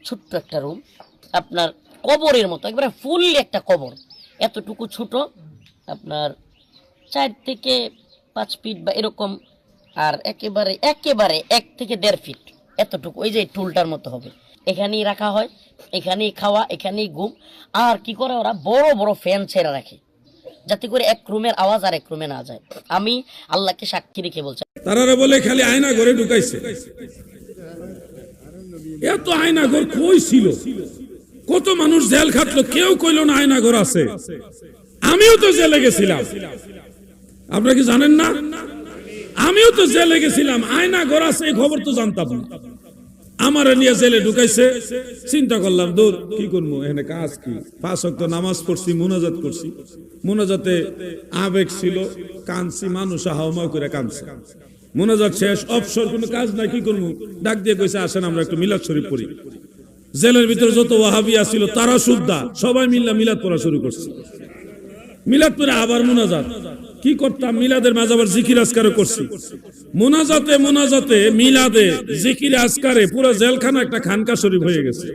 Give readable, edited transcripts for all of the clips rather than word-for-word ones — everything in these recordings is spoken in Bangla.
ছোট্ট একটা রুম, আপনার কবরের মতো, একবারে ফুললি একটা কবর, এতটুকু ছোট, আপনার 4 থেকে 5 ফিট বা এরকম, আর একেবারে একেবারে 1 থেকে 1.5 ফিট এতটুকু, ওই যে টুলটার মতো হবে। এখানেই রাখা হয়, এখানেই খাওয়া, এখানেই ঘুম। আর কি করে ওরা বড় বড় ফ্যান ছেড়ে রাখে, যাতে করে এক রুমের আওয়াজ আর এক রুমে না যায়। আমি আল্লাহকে সাক্ষী রেখে বলছি, তারা বলে খালি আয়না ঘরে ঢুকাইছে। এত আয়না ঘর কই ছিল? কত মানুষ জেল খাটলো, কেউ কইল না আয়না ঘর আছে। আমিও তো জেলে গেছিলাম, আপনারা কি জানেন না? আমিও তো জেলে গেছিলাম, আয়না ঘর আছে এই খবর তো জানতাম না। আমার নিয়ে জেলে ঢুকাইছে, চিন্তা করলাম দূর কি করবো, এখানে কাজ কি? 5 ওয়াক্ত নামাজ পড়ছি, মুনাজাত করছি, মুনাজাতে আবেগ ছিল, কাঁদছি, মানুষ হাওমাও করে কাঁদছে। মুনাজাত শেষ, অবসর কোনো কাজ নাই, কি করবো? ডাক দিয়ে কইছে আসেন আমরা একটু মিলাদ শরীফ পড়ি। জেলের ভিতরে যত ওয়াহাবিয়া ছিল তারা সুদ্ধা সবাই মিল্লা মিলাদ পড়া শুরু করছে। মিলাদ পড়ে আবার মুনাজাত। কি করতাম? মিলাদের মাঝে আবার জিকির আজকারও করছি। মুনাজাতে মিলাদে জিকির আজকারে পুরো জেলখানা একটা খানকা শরীফ হয়ে গেছে।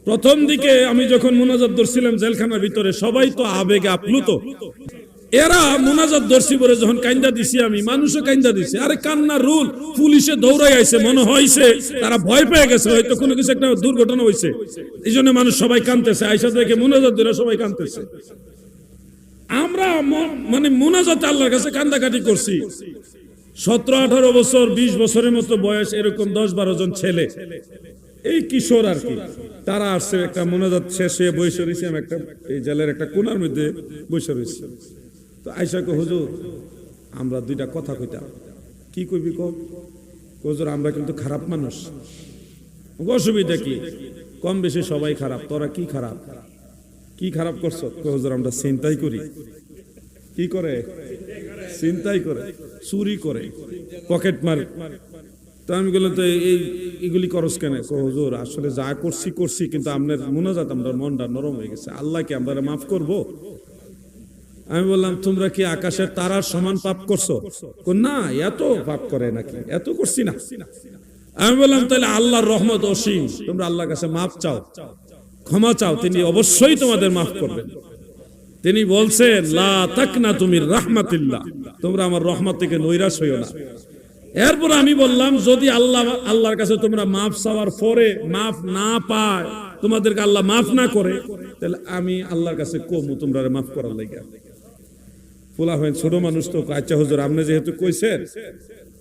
প্রথম দিকে আমি যখন মুনাজাত ধরছিলাম জেলখানার ভিতরে, সবাই তো আবেগে আপ্লুত। এরা মুনাজাত ধরছি বলে যখন কান্দা দিছি আমি, মানুষও কান্দা দিছে। আরে কান্নার রুল, পুলিশে দৌড়াই আইছে, মনে হয়েছে তারা ভয় পেয়ে গেছে, হয়তো কোনো কিছু একটা দুর্ঘটনা হয়েছে, এই জন্য মানুষ সবাই কাঁদতেছে। আইসা থেকে মুনাজাত ধরে সবাই কাঁদতেছে। আমরা মানে মুনাজাতে আল্লাহর কাছে কান্দাকাটি করছি। 17-18 বছর, 20 বছরের মতো বয়স, এরকম 10-12 জন ছেলে, এই কিশোর আর কি, তারা আসছে। একটা মুনাজাত শেষ হয়ে বসে রয়েছি, আমি একটা এই জেলের একটা কোনার মধ্যে বসে রয়েছি। তো আইসা কো হুজুর আমরা 2টা কথা কইতাম। কি কইবি কো? হুজুর আমরা কিন্তু খারাপ মানুষ। অসুবিধা কি? কম বেশি সবাই খারাপ, তোরা কি খারাপ? কি খারাপ করছো? হুজুর আমরা চিন্তাই করি। কি করে? চিন্তাই করে, চুরি করে, পকেট মার। তো আমি বললাম তো এইগুলি করস কেন? হুজুর আসলে যা করছি, কিন্তু আপনার মুনাজাত আমরা মনটা নরম হয়ে গেছে, আল্লাহকে আমরা মাফ করব। আমি বললাম তোমরা কি আকাশের তারার সমান পাপ করছো? না, এত পাপ করে নাকি? এত করছি না। আমি বললাম তাহলে আল্লাহর রহমত অসীম, তোমরা আল্লাহর কাছে মাফ চাও, ক্ষমা চাও, তিনি অবশ্যই তোমাদের মাফ করবেন। তিনি বলছেন লা তাকনাতু মির রাহমাতিল্লাহ, তোমরা আমার রহমত থেকে নৈরাশ হইও না। এরপর আমি বললাম যদি আল্লাহর কাছে তোমরা মাফ চাওয়ার পরে মাফ না পায়, তোমাদেরকে আল্লাহ মাফ না করে, তাহলে আমি আল্লাহর কাছে কমু তোমরা মাফ করার লাগা। পোলা হয় ছোট মানুষ তো, আচ্ছা হুজুর আপনি যেহেতু কইছেন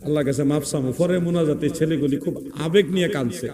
আল্লাহর কাছে মাফ চামু। পরে মুনাজাতে ছেলেগুলি খুব আবেগ নিয়ে কাঁদছে।